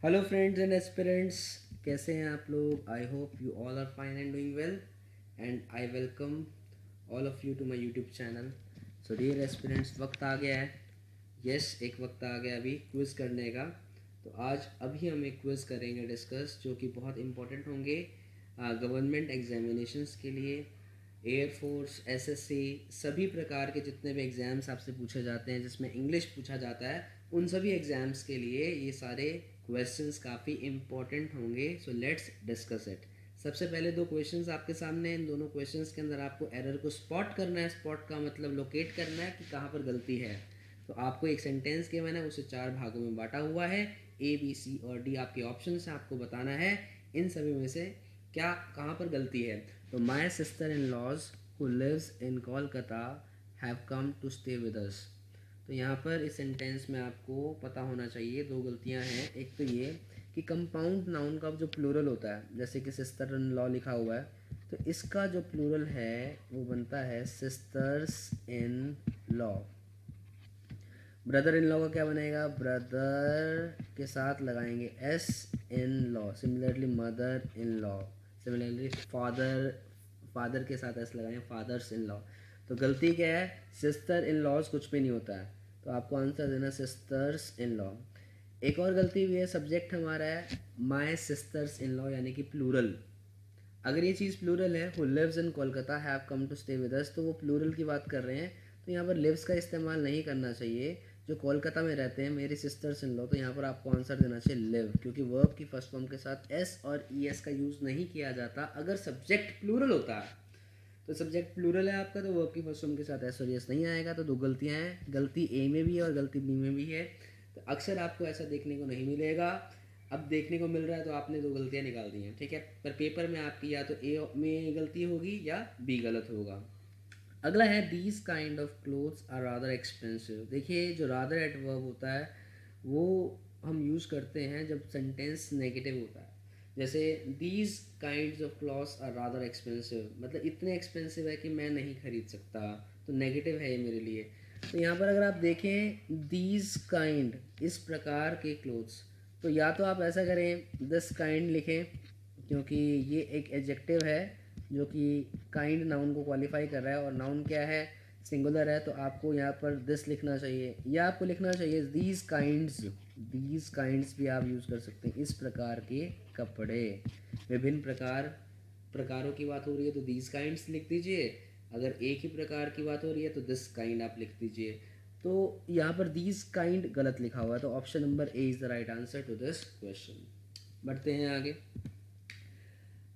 Hello friends and aspirants, कैसे हैं आप लोग? I hope you all are fine and doing well and I welcome all of you to my YouTube channel. So dear aspirants, वक्त आ गया है। एक वक्त आ गया अभी क्विज़ करने का। तो आज अभी हम एक क्विज़ करेंगे डिस्कस, जो कि बहुत इंपॉर्टेंट होंगे गवर्नमेंट एग्जामिनेशंस के लिए। एयरफोर्स, एसएससी, सभी प्रकार के जितने भी एग्ज़ाम्स आपसे पूछे जाते हैं जिसमें इंग्लिश पूछा जाता है, उन सभी एग्ज़ाम्स के लिए ये सारे क्वेश्चंस काफ़ी इंपॉर्टेंट होंगे। So let's discuss it. सबसे पहले दो क्वेश्चंस आपके सामने हैं। इन दोनों क्वेश्चंस के अंदर आपको एरर को स्पॉट करना है। स्पॉट का मतलब लोकेट करना है कि कहाँ पर गलती है। तो आपको एक सेंटेंस के मैंने उसे 4 भागों में बांटा हुआ है। ए, बी, सी और डी आपके ऑप्शन हैं। आपको बताना है इन सभी में से क्या कहाँ पर गलती है। तो my sister in laws who lives in Kolkata have come to stay with us. तो यहाँ पर इस सेंटेंस में आपको पता होना चाहिए दो गलतियाँ हैं। एक तो ये कि कंपाउंड नाउन का जो प्लूरल होता है, जैसे कि सिस्टर इन लॉ लिखा हुआ है, तो इसका जो प्लूरल है वो बनता है sisters in law. Brother in law का क्या बनेगा? ब्रदर के साथ लगाएंगे S in law. Similarly mother in law, similarly father, father के साथ एस लगाएंगे फादर्स इन लॉ। तो गलती क्या है? सिस्टर इन लॉज कुछ भी नहीं होता है, तो आपको आंसर देना सिस्टर्स इन लॉ। एक और गलती भी है, सब्जेक्ट हमारा है माई सिस्टर्स इन लॉ, यानी कि प्लूरल। अगर ये चीज़ प्लूरल है, who lives in Kolkata have come to stay with us, तो वो प्लूरल की बात कर रहे हैं। तो यहाँ पर लिव्स का इस्तेमाल नहीं करना चाहिए। जो कोलकाता में रहते हैं मेरी सिस्टर्स इन लॉ, तो यहाँ पर आपको आंसर देना चाहिए लिव, क्योंकि वर्ब की फर्स्ट फॉर्म के साथ एस और ई एस का यूज़ नहीं किया जाता अगर सब्जेक्ट प्लूरल होता है। तो सब्जेक्ट प्लूरल है आपका, तो वर्ब की फर्स्ट फॉर्म के साथ एस और एस नहीं आएगा। तो दो गलतियाँ हैं, गलती ए में भी है और गलती बी में भी है। तो अक्सर आपको ऐसा देखने को नहीं मिलेगा। अब देखने को मिल रहा है तो आपने दो गलतियाँ निकाल दी हैं, ठीक है। पर पेपर में आपकी या तो ए में गलती होगी या बी गलत होगा। अगला है these kind of clothes are rather expensive. देखिए, जो रादर एडवर्ब होता है वो हम यूज़ करते हैं जब सेंटेंस नेगेटिव होता है। जैसे these kinds of clothes are rather expensive, मतलब इतने एक्सपेंसिव है कि मैं नहीं खरीद सकता, तो नेगेटिव है ये मेरे लिए। तो यहाँ पर अगर आप देखें दीज काइंड, इस प्रकार के क्लोथ्स, तो या तो आप ऐसा करें दिस काइंड लिखें, क्योंकि ये एक एडजेक्टिव है जो कि काइंड नाउन को क्वालिफाई कर रहा है, और नाउन क्या है? सिंगुलर है, तो आपको यहाँ पर दिस लिखना चाहिए, या आपको लिखना चाहिए दीज काइंड्स। दीज काइंड्स भी आप यूज़ कर सकते हैं, इस प्रकार के कपड़े। विभिन्न प्रकारों की बात हो रही है तो दीज काइंड्स लिख दीजिए। अगर एक ही प्रकार की बात हो रही है तो दिस काइंड आप लिख दीजिए। तो यहाँ पर दीज काइंड गलत लिखा हुआ है, तो option number A is the right answer to this question. बढ़ते हैं आगे।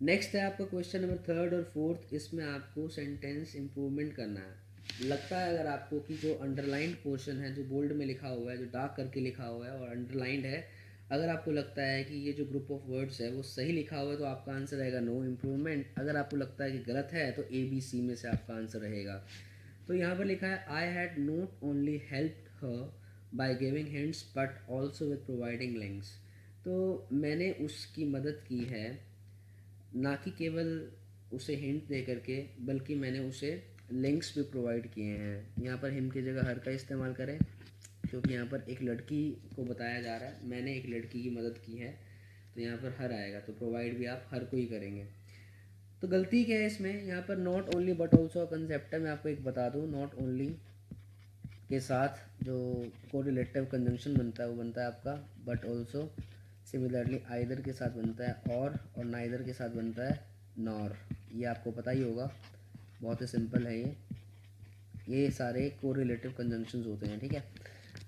नेक्स्ट है आपका क्वेश्चन नंबर थर्ड और फोर्थ। इसमें आपको सेंटेंस इम्प्रूवमेंट करना है। लगता है अगर आपको कि जो अंडरलाइंड पोर्शन है, जो बोल्ड में लिखा हुआ है, जो डार्क करके लिखा हुआ है और अंडरलाइंड है, अगर आपको लगता है कि ये जो ग्रुप ऑफ वर्ड्स है वो सही लिखा हुआ है, तो आपका आंसर रहेगा नो इम्प्रूवमेंट। अगर आपको लगता है कि गलत है तो ए बी सी में से आपका आंसर रहेगा। तो यहाँ पर लिखा है I had not only help her by giving hints but also with providing links. तो मैंने उसकी मदद की है, ना कि केवल उसे हिंट दे करके, बल्कि मैंने उसे लिंक्स भी प्रोवाइड किए हैं। यहाँ पर हिम की जगह हर का इस्तेमाल करें, क्योंकि यहाँ पर एक लड़की को बताया जा रहा है, मैंने एक लड़की की मदद की है, तो यहाँ पर हर आएगा। तो प्रोवाइड भी आप हर को ही करेंगे। तो गलती क्या है इसमें? यहाँ पर not only but also concept है। मैं आपको एक बता दूँ, नॉट ओनली के साथ जो कोरिलेटिव कंजंक्शन बनता है वो बनता है आपका बट ऑल्सो। सिमिलरली आइदर के साथ बनता है और नाइदर के साथ बनता है नॉर। ये आपको पता ही होगा, बहुत ही सिंपल है ये सारे कोरिलेटिव कंजंक्शंस होते हैं, ठीक है।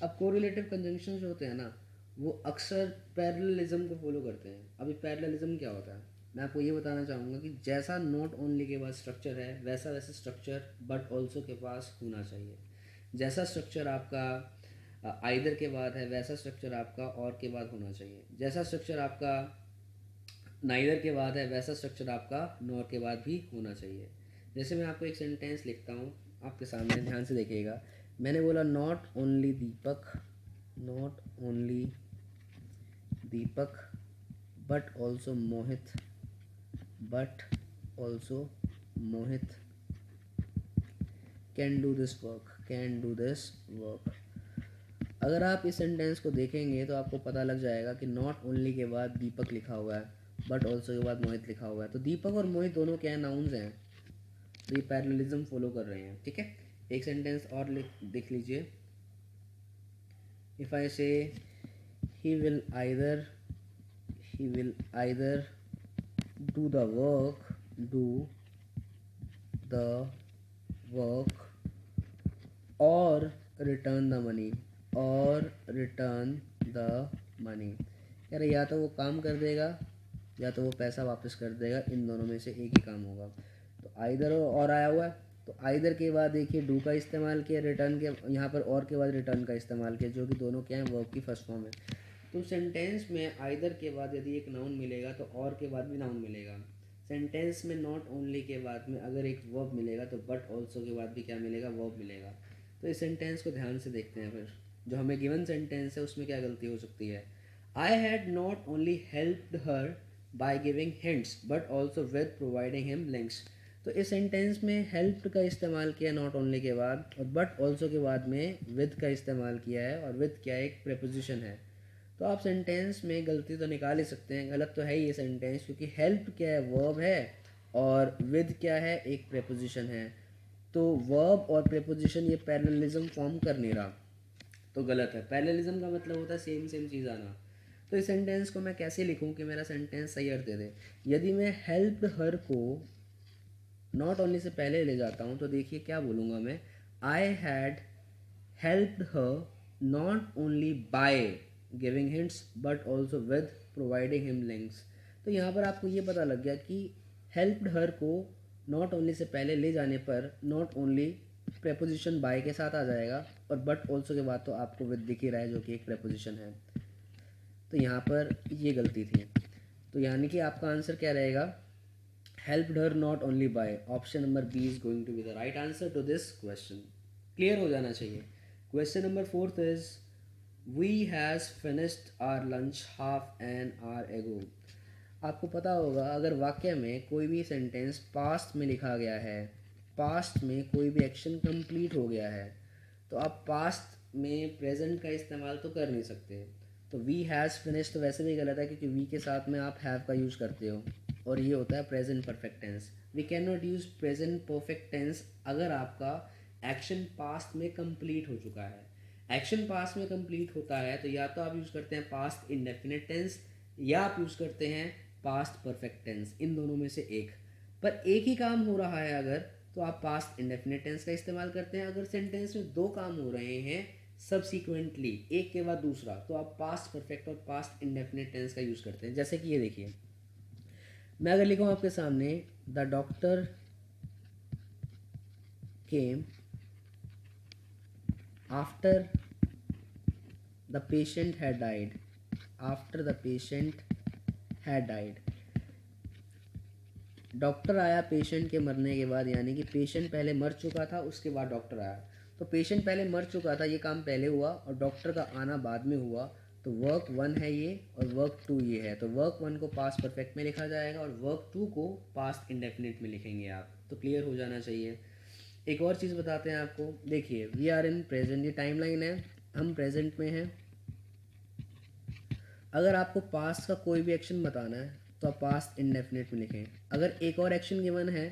अब कोरिलेटिव कंजंक्शंस जो होते हैं ना, वो अक्सर पैरेललिज्म को फॉलो करते हैं। अभी पैरेललिज्म क्या होता है, मैं आपको ये बताना चाहूँगा कि जैसा नॉट ओनली के पास स्ट्रक्चर है, वैसा वैसा स्ट्रक्चर बट ऑल्सो के पास होना चाहिए। जैसा स्ट्रक्चर आपका आइदर के बाद है, वैसा स्ट्रक्चर आपका और के बाद होना चाहिए। जैसा स्ट्रक्चर आपका नाइदर के बाद है, वैसा स्ट्रक्चर आपका नॉर के बाद भी होना चाहिए। जैसे मैं आपको एक सेंटेंस लिखता हूँ आपके सामने, ध्यान से देखिएगा। मैंने बोला not only Deepak, not only Deepak but also Mohit, but also Mohit can do this work, can do this work. अगर आप इस सेंटेंस को देखेंगे तो आपको पता लग जाएगा कि नॉट ओनली के बाद दीपक लिखा हुआ है, बट ऑल्सो के बाद मोहित लिखा हुआ है। तो दीपक और मोहित दोनों क्या है, नाउन्स हैं, तो ये पैरेललिज्म फॉलो कर रहे हैं। ठीक है, एक सेंटेंस और देख लीजिए। इफ़ आई से he will either do the work और रिटर्न द मनी, यार या तो वो काम कर देगा या तो वो पैसा वापस कर देगा, इन दोनों में से एक ही काम होगा। तो आइदर और आया हुआ है, तो आइदर के बाद देखिए डू का इस्तेमाल किया, रिटर्न के यहाँ पर और के बाद रिटर्न का इस्तेमाल किया, जो कि दोनों क्या है, वर्ब की फर्स्ट फॉर्म है। तो सेंटेंस में आइदर के बाद यदि एक नाउन मिलेगा तो और के बाद भी नाउन मिलेगा। सेंटेंस में नॉट ओनली के बाद में अगर एक वर्ब मिलेगा तो बट ऑल्सो के बाद भी क्या मिलेगा, वर्ब मिलेगा। तो इस सेंटेंस को ध्यान से देखते हैं। फिर जो हमें गिवन सेंटेंस है उसमें क्या गलती हो सकती है। I had not only helped her by giving hints but also with providing him links. तो इस सेंटेंस में हेल्प का इस्तेमाल किया नॉट ओनली के बाद, और बट ऑल्सो के बाद में विद का इस्तेमाल किया है, और विद क्या एक प्रेपोजिशन है। तो आप सेंटेंस में गलती तो निकाल ही सकते हैं, गलत तो है ही ये सेंटेंस, क्योंकि हेल्प क्या है, वर्ब है, और विद क्या है, एक प्रेपोजिशन है। तो वर्ब और प्रेपोजिशन ये पैरेललिज्म फॉर्म कर नहीं रहा, तो गलत है। पैरेललिज्म का मतलब होता है सेम सेम चीज़ आना। तो इस सेंटेंस को मैं कैसे लिखूं कि मेरा सेंटेंस सही अर्थ दे दे। यदि मैं हेल्प्ड हर को नॉट ओनली से पहले ले जाता हूँ तो देखिए क्या बोलूँगा मैं, I had helped her not only by giving hints but also with providing him links. तो यहाँ पर आपको ये पता लग गया कि हेल्प्ड हर को नॉट ओनली से पहले ले जाने पर नॉट ओनली प्रेपोजिशन बाय के साथ आ जाएगा, और बट ऑल्सो के बाद तो आपको विद दिख ही रहा है जो कि एक प्रेपोजिशन है। तो यहाँ पर ये गलती थी। तो यानी कि आपका आंसर क्या रहेगा, helped her not only by, option number B is going to be the right answer to this question. Clear हो जाना चाहिए। Question number fourth is we has finished our lunch half an hour ago. आपको पता होगा अगर वाक्य में कोई भी सेंटेंस पास्ट में लिखा गया है, पास्ट में कोई भी एक्शन कंप्लीट हो गया है, तो आप पास्ट में प्रेजेंट का इस्तेमाल तो कर नहीं सकते। तो वी हैज़ फिनिश तो वैसे भी गलत है, क्योंकि वी के साथ में आप हैव का यूज़ करते हो, और ये होता है present perfect tense. We can not use present perfect tense अगर आपका एक्शन पास्ट में कंप्लीट हो चुका है। एक्शन पास्ट में कंप्लीट होता है तो या तो आप यूज़ करते हैं पास्ट इंडेफिनिट टेंस, या आप यूज़ करते हैं पास्ट परफेक्ट टेंस, इन दोनों में से एक। पर एक ही काम हो रहा है अगर, तो आप पास्ट इंडेफिनिट टेंस का इस्तेमाल करते हैं। अगर सेंटेंस में दो काम हो रहे हैं सबसीक्वेंटली, एक के बाद दूसरा, तो आप पास्ट परफेक्ट और पास्ट इंडेफिनिट टेंस का यूज़ करते हैं। जैसे कि ये देखिए, मैं अगर लिखूँ आपके सामने the doctor came after the patient had died, after the patient had died. Doctor आया पेशेंट के मरने के बाद, यानी कि पेशेंट पहले मर चुका था उसके बाद डॉक्टर आया। तो पेशेंट पहले मर चुका था, ये काम पहले हुआ, और डॉक्टर का आना बाद में हुआ। तो वर्क वन है ये और वर्क टू ये है। तो वर्क वन को पास्ट परफेक्ट में लिखा जाएगा और वर्क टू को पास्ट इंडेफिनिट में लिखेंगे आप। तो क्लियर हो जाना चाहिए। एक और चीज़ बताते हैं आपको, देखिए वी आर इन प्रेजेंट, ये टाइमलाइन है, हम प्रेजेंट में हैं। अगर आपको पास्ट का कोई भी एक्शन बताना है तो आप पास्ट इंडेफिनिट में लिखें। अगर एक और एक्शन गिवन है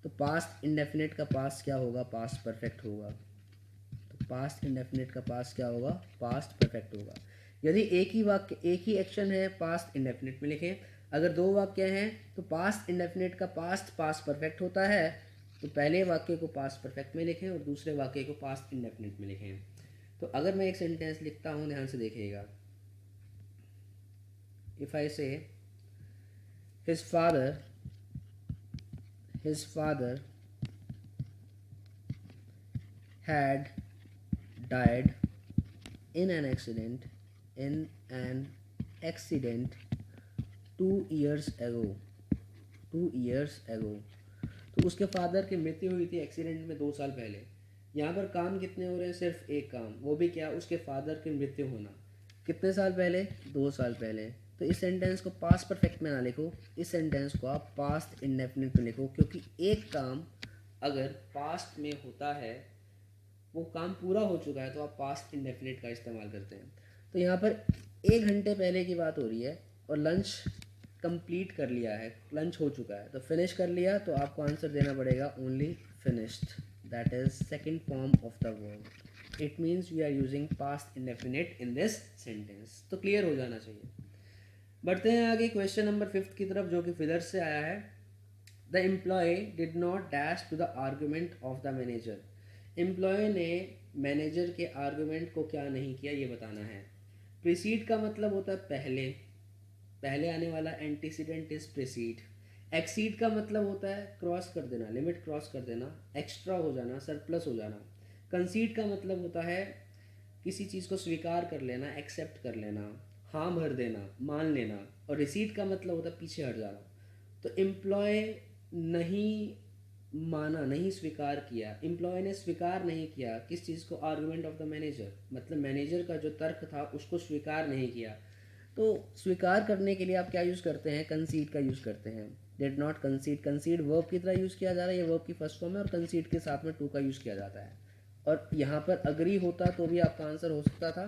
तो पास्ट इंडेफिनिट का पास्ट क्या होगा, पास्ट परफेक्ट होगा। तो पास्ट इंडेफिनिट का पास्ट क्या होगा, पास्ट परफेक्ट होगा। यदि एक ही वाक्य, एक ही एक्शन है, पास्ट इंडेफिनिट में लिखें। अगर दो वाक्य हैं तो पास्ट इंडेफिनिट का पास्ट पास्ट परफेक्ट होता है, तो पहले वाक्य को पास्ट परफेक्ट में लिखें और दूसरे वाक्य को पास्ट इंडेफिनिट में लिखें। तो अगर मैं एक सेंटेंस लिखता हूँ, ध्यान से देखिएगा। If I say his father had died in an accident 2 years ago, तो उसके फादर की मृत्यु हुई थी एक्सीडेंट में 2 साल पहले। यहाँ पर काम कितने हो रहे हैं, सिर्फ एक काम, वो भी क्या, उसके फादर की मृत्यु होना। कितने साल पहले, 2 साल पहले। तो इस सेंटेंस को पास्ट परफेक्ट में ना लिखो, इस सेंटेंस को आप पास्ट इंडेफिनिट में लिखो, क्योंकि एक काम अगर पास्ट में होता है वो काम पूरा हो चुका है तो आप पास्ट इंडेफिनिट का इस्तेमाल करते हैं। तो यहाँ पर 1 घंटे पहले की बात हो रही है और लंच कंप्लीट कर लिया है, लंच हो चुका है, तो फिनिश कर लिया, तो आपको आंसर देना पड़ेगा only finished, that is second form of the verb. It means we are using past indefinite in this sentence. तो क्लियर हो जाना चाहिए। बढ़ते हैं आगे क्वेश्चन नंबर 5 की तरफ, जो कि फिलर से आया है। The employee did not dash to the argument of the manager. Employee ने मैनेजर के आर्गूमेंट को क्या नहीं किया, ये बताना है। प्रीसीड का मतलब होता है पहले, पहले आने वाला एंटीसीडेंट इज प्रीसीड। एक्सीड का मतलब होता है क्रॉस कर देना, लिमिट क्रॉस कर देना, एक्स्ट्रा हो जाना, सरप्लस हो जाना। कंसीड का मतलब होता है किसी चीज़ को स्वीकार कर लेना, एक्सेप्ट कर लेना, हाँ भर देना, मान लेना। और रिसीट का मतलब होता है पीछे हट जाना। तो एम्प्लॉय नहीं माना, नहीं स्वीकार किया, एम्प्लॉय ने स्वीकार नहीं किया किस चीज़ को, आर्गुमेंट ऑफ द मैनेजर, मतलब मैनेजर का जो तर्क था उसको स्वीकार नहीं किया। तो स्वीकार करने के लिए आप क्या यूज़ करते हैं, कंसीड का यूज़ करते हैं। डिड नॉट कंसीड, कंसीड वर्ब की तरह यूज़ किया जा रहा है, ये वर्ब की फर्स्ट फॉर्म है, और कंसीड के साथ में टू का यूज़ किया जाता है। और यहाँ पर अग्री होता तो भी आपका आंसर हो सकता था।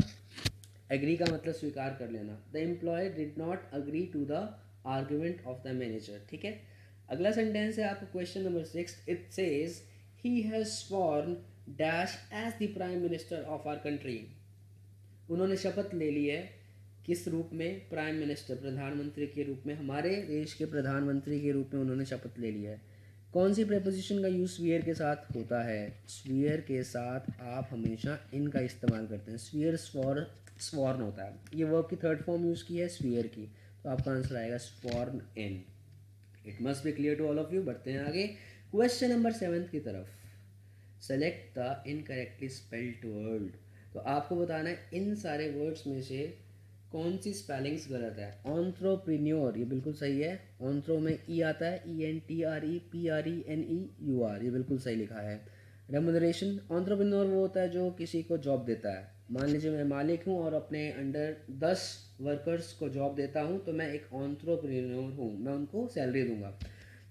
एग्री का मतलब स्वीकार कर लेना। The employee did not agree to the argument of the manager. ठीक है, अगला सेंटेंस है आपका question number 6। It says he has sworn dash as the prime minister of our country. उन्होंने शपथ ले ली है किस रूप में, प्राइम मिनिस्टर, प्रधानमंत्री के रूप में, हमारे देश के प्रधानमंत्री के रूप में उन्होंने शपथ ले लिया है। कौन सी प्रेपोजिशन का यूज़ स्वीयर के साथ होता है, स्वीयर के साथ आप हमेशा इन का इस्तेमाल करते हैं। स्वीयर स्वॉर्न होता है, ये वर्ब की थर्ड फॉर्म यूज़ की है स्वीयर की, तो आपका आंसर आएगा sworn in. It must be clear to all of you. बढ़ते हैं आगे क्वेश्चन नंबर 7 की तरफ। Select the incorrectly spelled word. तो आपको बताना है इन सारे वर्ड्स में से कौन सी स्पेलिंग्स गलत है। एंट्रेप्रेन्योर, ये बिल्कुल सही है, एंट्रो में ई आता है, ENTREPRENEUR, ये बिल्कुल सही लिखा है। रेम्यूनरेशन, एंट्रेप्रेन्योर वो होता है जो किसी को जॉब देता है। मान लीजिए मैं मालिक हूँ और अपने अंडर 10 वर्कर्स को जॉब देता हूँ, तो मैं एक एंट्रेप्रेन्योर हूँ, मैं उनको सैलरी दूंगा।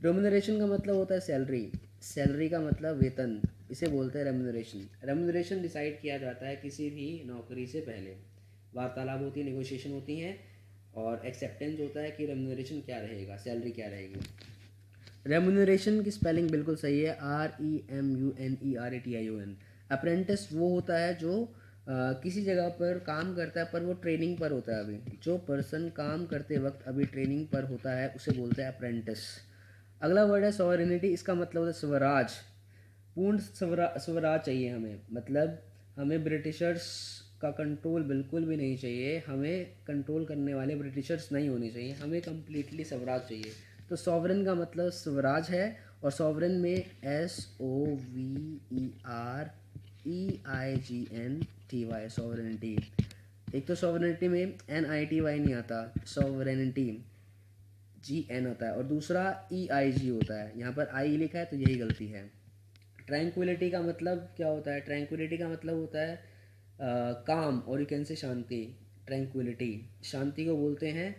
रेम्यूनरेशन का मतलब होता है सैलरी, सैलरी का मतलब वेतन, इसे बोलते हैं रेम्यूनरेशन। रेम्यूनरेशन डिसाइड किया जाता है किसी भी नौकरी से पहले, वार्तालाप होती है, नेगोशिएशन होती हैं, और एक्सेप्टेंस होता है कि रेम्यूनरेशन क्या रहेगा, सैलरी क्या रहेगी। रेम्यूनरेशन की स्पेलिंग बिल्कुल सही है, REMUNERATION। अप्रेंटिस वो होता है जो किसी जगह पर काम करता है पर वो ट्रेनिंग पर होता है। अभी जो पर्सन काम करते वक्त अभी ट्रेनिंग पर होता है उसे बोलते हैं अप्रेंटिस। अगला वर्ड है सॉवरेनिटी, इसका मतलब होता है स्वराज, पूर्ण स्वराज चाहिए हमें, मतलब हमें ब्रिटिशर्स का कंट्रोल बिल्कुल भी नहीं चाहिए, हमें कंट्रोल करने वाले ब्रिटिशर्स नहीं होने चाहिए, हमें कम्प्लीटली स्वराज चाहिए। तो सॉवरेन का मतलब स्वराज है, और सॉवरेन में SOVEREIGNTY, सॉवरेनिटी। एक तो सॉवरेनिटी में NITY नहीं आता, सॉवरेनिटी GN आता है, और दूसरा EIG होता है, यहाँ पर I लिखा है तो यही गलती है। ट्रैंक्विलिटी का मतलब क्या होता है, ट्रैंक्विलिटी का मतलब होता है काम, और you can say Shanti. Tranquillity, शांति को बोलते हैं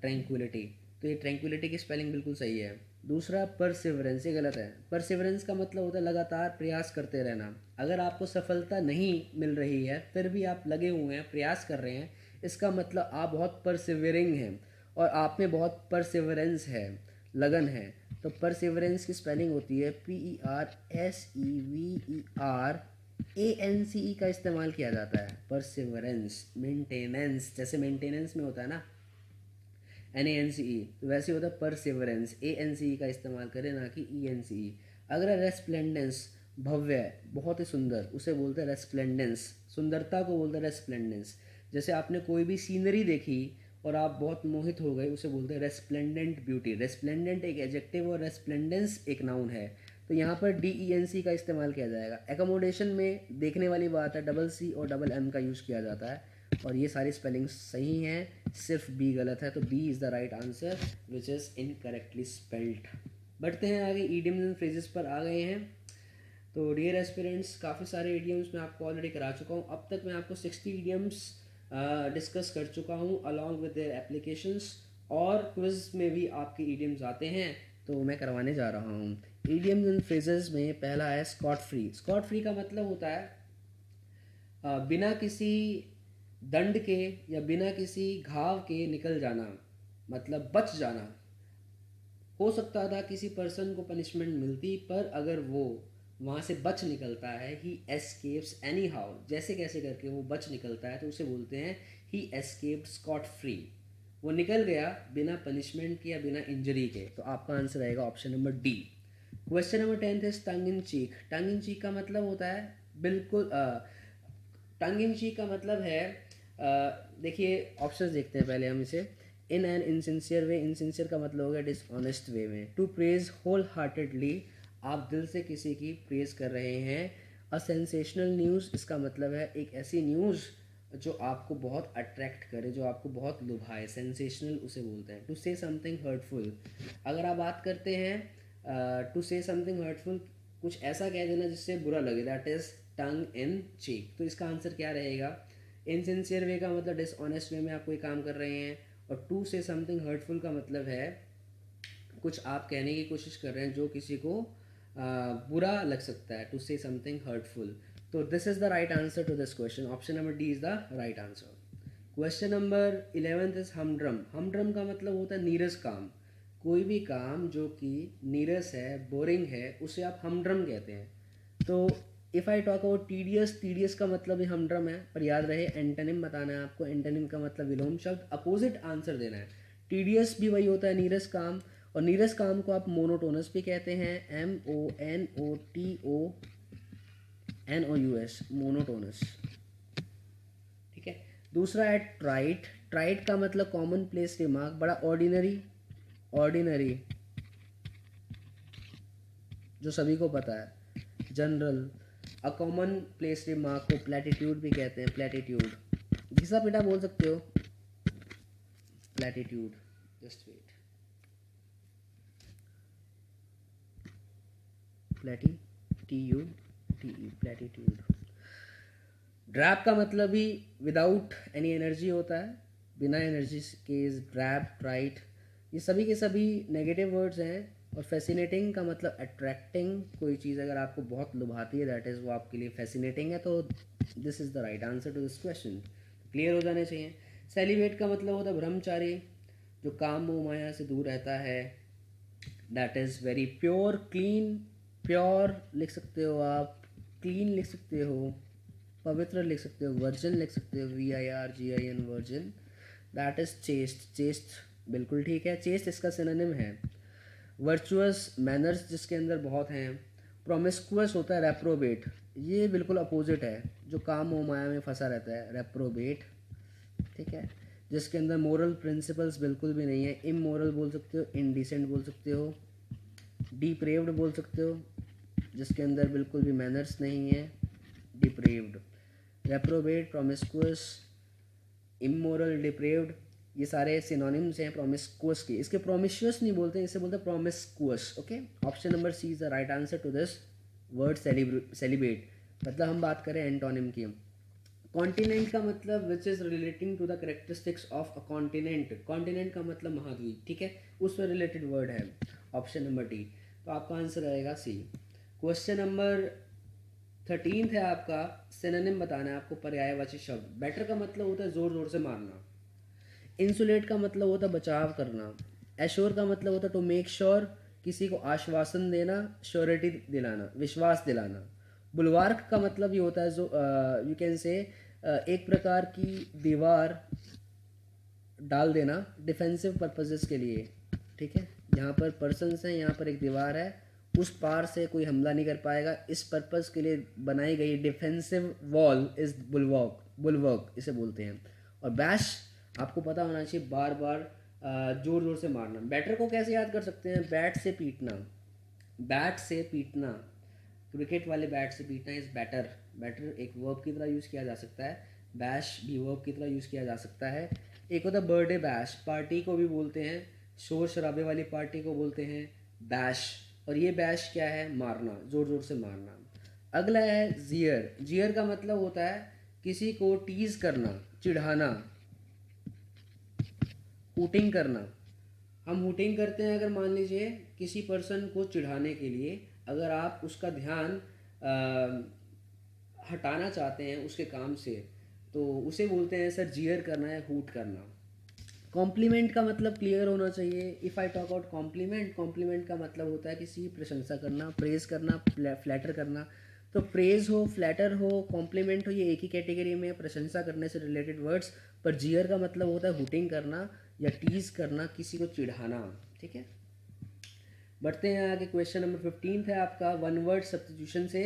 ट्रैंक्विलिटी, तो ये ट्रैंक्विलिटी की स्पेलिंग बिल्कुल सही है। दूसरा परसिवरेंस, ये गलत है। परसिवरेंस का मतलब होता है लगातार प्रयास करते रहना। अगर आपको सफलता नहीं मिल रही है फिर भी आप लगे हुए हैं, प्रयास कर रहे हैं, इसका मतलब आप बहुत परसिवरिंग हैं और आप में बहुत परसिवरेंस है, लगन है। तो परसिवरेंस की स्पेलिंग होती है PERSEVERANCE का इस्तेमाल किया जाता है। परसिवरेंस, मेंटेनेंस, जैसे मेंटेनेंस में होता है ना NANCE, तो वैसे होता है परसिवरेंस, ANCE का इस्तेमाल करें, ना कि ENCE। अगर रेस्प्लेंडेंस, भव्य, बहुत ही सुंदर, उसे बोलते हैं रेस्प्लेंडेंस, सुंदरता को बोलते हैं रेस्प्लेंडेंस। जैसे आपने कोई भी सीनरी देखी और आप बहुत मोहित हो गए, उसे बोलते हैं रेस्प्लेंडेंट ब्यूटी। रेस्प्लेंडेंट एक एडजेक्टिव और रेस्प्लेंडेंस एक नाउन है, तो यहाँ पर DENC का इस्तेमाल किया जाएगा। एकोमोडेशन में देखने वाली बात है, CC और MM का यूज़ किया जाता है, और ये सारी स्पेलिंग्स सही हैं, सिर्फ B गलत है, तो B is the right answer which is incorrectly spelled. बढ़ते हैं आगे, ईडियम्स एंड फ्रेजेस पर आ गए हैं। तो डियर एस्पिरेंट्स, काफ़ी सारे ईडियम्स मैं आपको ऑलरेडी करा चुका हूँ। अब तक मैं आपको 60 ईडियम्स डिस्कस कर चुका हूँ अलॉन्ग विद देयर एप्लीकेशंस, और क्विज में भी आपके ईडियम्स आते हैं, तो मैं करवाने जा रहा हूँ। ईडियम्स एंड फ्रेजेस में पहला है स्कॉट फ्री। स्कॉट फ्री का मतलब होता है बिना किसी दंड के या बिना किसी घाव के निकल जाना, मतलब बच जाना। हो सकता था किसी पर्सन को पनिशमेंट मिलती, पर अगर वो वहाँ से बच निकलता है, ही एस्केप्स एनी हाउ, जैसे कैसे करके वो बच निकलता है, तो उसे बोलते हैं ही एस्केप्ड स्कॉट फ्री। वो निकल गया बिना पनिशमेंट के या बिना इंजरी के। तो आपका आंसर आएगा option number D. Question number 10 is tongue in cheek. Tongue in cheek का मतलब होता है बिल्कुल, टंग इन चीक का मतलब है, देखिए ऑप्शंस देखते हैं पहले हम इसे। In an insincere way, insincere का मतलब होगा डिसऑनेस्ट वे में। टू प्रेज होल हार्टेडली, आप दिल से किसी की प्रेज कर रहे हैं। अ सेंसेशनल न्यूज़, इसका मतलब है एक ऐसी न्यूज़ जो आपको बहुत अट्रैक्ट करे, जो आपको बहुत लुभाए, सेंसेशनल उसे बोलते हैं। टू से समथिंग हर्टफुल, अगर आप बात करते हैं टू से समथिंग हर्टफुल, कुछ ऐसा कह देना जिससे बुरा लगे, दैट इज टंग इन चीक। तो इसका आंसर क्या रहेगा? इनसिंसियर वे का मतलब डिसऑनेस्ट वे में आप कोई काम कर रहे हैं, और टू से समथिंग हर्टफुल का मतलब है कुछ आप कहने की कोशिश कर रहे हैं जो किसी को बुरा लग सकता है। To say something hurtful. तो this is the right answer to this question. Option number D is the right answer. Question number 11 is humdrum. Humdrum का मतलब होता है नीरस काम। कोई भी काम जो कि नीरस है, बोरिंग है, उसे आप हमड्रम कहते हैं। तो if I talk about tedious, tedious का मतलब भी हमड्रम है, पर याद रहे एंटोनिम बताना है आपको। एंटोनिम का मतलब विलोम शब्द, अपोजिट आंसर देना है। टीडियस भी वही होता है, नीरस काम, और नीरस काम को आप मोनोटोनस भी कहते हैं, MONOTONOUS, मोनोटोनस। ठीक है। दूसरा है ट्राइट। ट्राइट का मतलब कॉमन प्लेस रिमार्क, बड़ा ऑर्डिनरी, ऑर्डिनरी जो सभी को पता है, general. A common place remark को प्लेटिट्यूड भी कहते हैं, प्लेटिट्यूड। घिसा पिटा बोल सकते हो, platitude. Just wait, PLATITUDE, platitude. ड्रैप का मतलब ही विदाउट एनी एनर्जी होता है, बिना एनर्जी के इज ड्रैप, ट्राइट। ये सभी के सभी नेगेटिव वर्ड्स हैं। और फैसिनेटिंग का मतलब अट्रैक्टिंग, कोई चीज़ अगर आपको बहुत लुभाती है, दैट इज़ वो आपके लिए फैसिनेटिंग है। तो this is the right answer to this question. Clear हो जाने चाहिए। सेलिब्रेट का मतलब होता है ब्रह्मचारी, जो काम मोह माया से दूर रहता है, that is very pure, clean. Pure लिख सकते हो आप, क्लीन लिख सकते हो, पवित्र लिख सकते हो, वर्जिन लिख सकते हो, VIRGIN, virgin. That is chest, chest बिल्कुल ठीक है। चेस्ट इसका सिनोनिम है। वर्चुअस, मैनर्स जिसके अंदर बहुत हैं। प्रोमिस्कुअस होता है रेप्रोबेट, ये बिल्कुल अपोजिट है, जो काम और माया में फंसा रहता है, रेप्रोबेट। ठीक है। जिसके अंदर मोरल प्रिंसिपल्स बिल्कुल भी नहीं है। इमोरल बोल सकते हो, इनडिसेंट बोल सकते हो, डिप्रेव्ड बोल सकते हो, जिसके अंदर बिल्कुल भी मैनर्स नहीं है, डिप्रेव्ड। रेप्रोबेट, प्रोमिस्कुअस, इमोरल, डिप्रेव्ड, ये सारे सिनोनिम्स हैं प्रोमिस्कुअस के। इसके प्रोमिशियस नहीं बोलते, इसे बोलते हैं promiscuous. Okay, option number C is the right answer to this word celebrate. मतलब हम बात करें एंटोनिम की। कॉन्टिनेंट का मतलब which is relating to the characteristics of a continent. Continent का मतलब महाद्वीप, ठीक है, उस पर रिलेटेड वर्ड है। Option number D. तो आपका आंसर आएगा सी। क्वेश्चन नंबर 13 है आपका, सिनोनिम बताना है आपको, पर्यायवाची शब्द। बेटर का मतलब होता है जोर जोर से मारना। इंसुलेट का मतलब होता है बचाव करना। एश्योर का मतलब होता है टू मेक श्योर, किसी को आश्वासन देना, श्योरिटी दिलाना, विश्वास दिलाना। बुलवार्क का मतलब ये होता है जो यू कैन से एक प्रकार की दीवार डाल देना डिफेंसिव पर्पसेस के लिए। ठीक है, यहाँ पर पर्सन्स हैं, यहाँ पर एक दीवार है, उस पार से कोई हमला नहीं कर पाएगा, इस पर्पस के लिए बनाई गई defensive wall is bulwark, bulwark इसे बोलते हैं। और बैश आपको पता होना चाहिए, बार बार जोर जोर से मारना। बैटर को कैसे याद कर सकते हैं? बैट से पीटना, बैट से पीटना, क्रिकेट वाले बैट से पीटना इज बैटर। बैटर एक वर्ब की तरह यूज़ किया जा सकता है, बैश भी वर्ब की तरह यूज़ किया जा सकता है। एक होता है बर्थडे बैश, पार्टी को भी बोलते हैं, शोर शराबे वाली पार्टी को बोलते हैं बैश। और ये बैश क्या है? मारना, ज़ोर ज़ोर से मारना। अगला है जियर। जियर का मतलब होता है किसी को टीज करना, चिढ़ाना, हूटिंग करना। हम हूटिंग करते हैं अगर मान लीजिए किसी पर्सन को चिढ़ाने के लिए, अगर आप उसका ध्यान हटाना चाहते हैं उसके काम से, तो उसे बोलते हैं सर जीयर करना या हूट करना। कॉम्प्लीमेंट का मतलब क्लियर होना चाहिए। If I talk out compliment, compliment का मतलब होता है किसी की प्रशंसा करना, प्रेज़ करना, फ्लैटर करना। तो प्रेज़ हो, फ्लैटर हो, कॉम्प्लीमेंट हो, ये एक ही कैटेगरी में प्रशंसा करने से रिलेटेड वर्ड्स। पर जीयर का मतलब होता है हुटिंग करना या टीज़ करना, किसी को चिढ़ाना। ठीक है, बढ़ते हैं आगे। क्वेश्चन नंबर 15 है आपका, वन वर्ड सब्स्टिट्यूशन से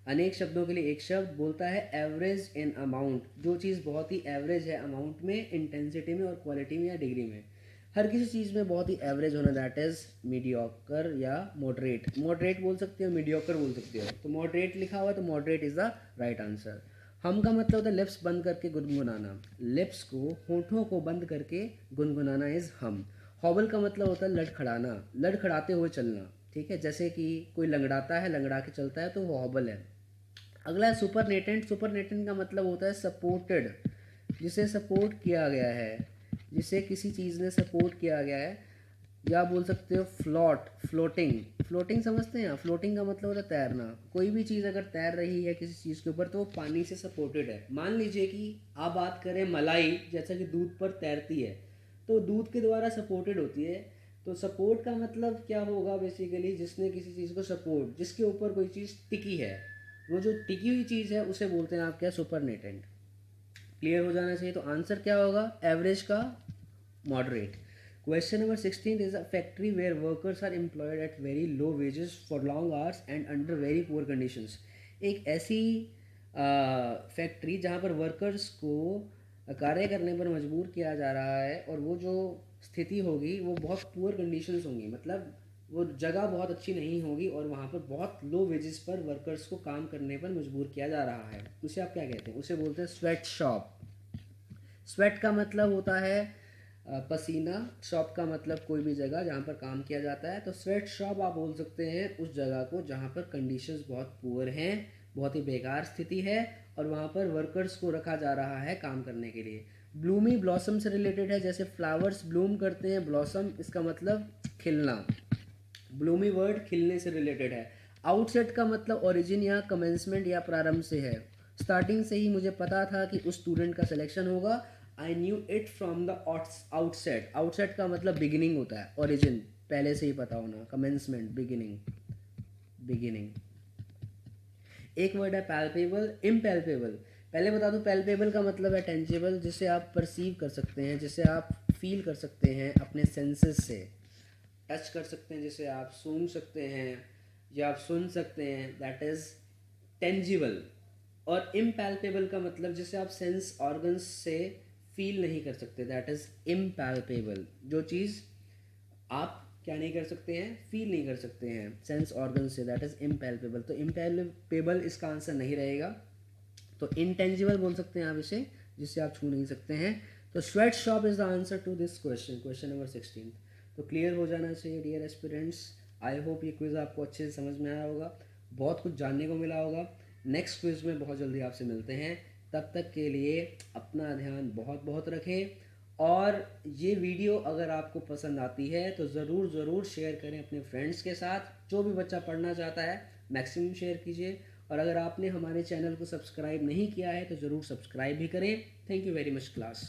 अनेक शब्दों के लिए एक शब्द बोलता है एवरेज इन अमाउंट। जो चीज़ बहुत ही एवरेज है अमाउंट में, इंटेंसिटी में और क्वालिटी में या डिग्री में, हर किसी चीज़ में बहुत ही एवरेज होना, दैट इज़ मीडियोकर या मॉडरेट। मॉडरेट बोल सकते हो, मीडियोकर बोल सकते हो। तो मॉडरेट लिखा हुआ है तो moderate is the right answer. हम का मतलब होता है लिप्स बंद करके गुनगुनाना। लिप्स को, होठों को बंद करके गुनगुनाना इज़ हम। हॉबल का मतलब होता है लड़खड़ाना, लड़खड़ाते हुए चलना। ठीक है, जैसे कि कोई लंगड़ाता है, लंगड़ा के चलता है, तो वो हॉबल है। अगला है सुपरनेटेंट। सुपरनेटेंट का मतलब होता है सपोर्टेड, जिसे सपोर्ट किया गया है, जिसे किसी चीज़ ने सपोर्ट किया गया है। या बोल सकते हो फ्लॉट, फ्लोटिंग। फ्लोटिंग समझते हैं आप? फ्लोटिंग का मतलब होता है तैरना। कोई भी चीज़ अगर तैर रही है किसी चीज़ के ऊपर तो वो पानी से सपोर्टेड है। मान लीजिए कि आप बात करें मलाई, जैसा कि दूध पर तैरती है, तो दूध के द्वारा सपोर्टेड होती है। तो सपोर्ट का मतलब क्या होगा बेसिकली, जिसने किसी चीज़ को सपोर्ट, जिसके ऊपर कोई चीज़ टिकी है, वो जो टिकी हुई चीज़ है उसे बोलते हैं आप क्या, सुपरनेटेंट। क्लियर हो जाना चाहिए। तो आंसर क्या होगा एवरेज का moderate. Question number 16 is a factory where workers are employed at very low wages for long hours and under very poor conditions. एक ऐसी फैक्ट्री जहाँ पर वर्कर्स को कार्य करने पर मजबूर किया जा रहा है और वो जो स्थिति होगी वो बहुत पुअर कंडीशंस होंगी, मतलब वो जगह बहुत अच्छी नहीं होगी और वहाँ पर बहुत लो वेजेस पर वर्कर्स को काम करने पर मजबूर किया जा रहा है। उसे आप क्या कहते हैं? उसे बोलते हैं स्वेट शॉप। स्वेट का मतलब होता है पसीना, शॉप का मतलब कोई भी जगह जहाँ पर काम किया जाता है। तो स्वेट शॉप आप बोल सकते हैं उस जगह को जहाँ पर कंडीशंस बहुत पुअर हैं, बहुत ही बेकार स्थिति है और वहाँ पर वर्कर्स को रखा जा रहा है काम करने के लिए। ब्लूमी ब्लॉसम से रिलेटेड है, जैसे फ्लावर्स ब्लूम करते हैं, ब्लॉसम इसका मतलब खिलना। ब्लूमी वर्ड खिलने से रिलेटेड है। आउटसेट का मतलब ओरिजिन या कमेंसमेंट या प्रारंभ से है। स्टार्टिंग से ही मुझे पता था कि उस स्टूडेंट का सिलेक्शन होगा। I knew it from the outset. Outset का मतलब बिगिनिंग होता है, ओरिजिन पहले से ही पता होना, कमेंसमेंट बिगिनिंग, बिगिनिंग। एक वर्ड है पैल्पेबल, इम्पैल्पेबल। पहले बता दूं, पैल्पेबल का मतलब है टेंजिबल, जिसे आप परसीव कर सकते हैं, जिसे आप फील कर सकते हैं अपने सेंसेस से, टच कर सकते हैं, जिसे आप सूंघ सकते हैं या आप सुन सकते हैं, दैट इज़ टेंजिबल। और इम्पैल्पेबल का मतलब जिसे आप सेंस ऑर्गन्स से फील नहीं कर सकते, दैट इज़ इम्पैल्पेबल। जो चीज़ आप क्या नहीं कर सकते हैं, फील नहीं कर सकते हैं सेंस ऑर्गन से, दैट इज़ इम्पैल्पेबल। तो इम्पैल्पेबल इसका आंसर नहीं रहेगा। तो इंटेंजिबल बोल सकते हैं आप इसे, जिसे आप छू नहीं सकते हैं। तो sweat shop is the answer to this question, question number 16। तो क्लियर हो जाना चाहिए डियर एस्पिरेंट्स। आई होप ये क्विज़ आपको अच्छे से समझ में आया होगा, बहुत कुछ जानने को मिला होगा। नेक्स्ट क्विज़ में बहुत जल्दी आपसे मिलते हैं। तब तक के लिए अपना ध्यान बहुत बहुत रखें और ये वीडियो अगर आपको पसंद आती है तो ज़रूर शेयर करें अपने फ्रेंड्स के साथ। जो भी बच्चा पढ़ना चाहता है मैक्सिमम शेयर कीजिए। और अगर आपने हमारे चैनल को सब्सक्राइब नहीं किया है तो ज़रूर सब्सक्राइब भी करें। Thank you very much class.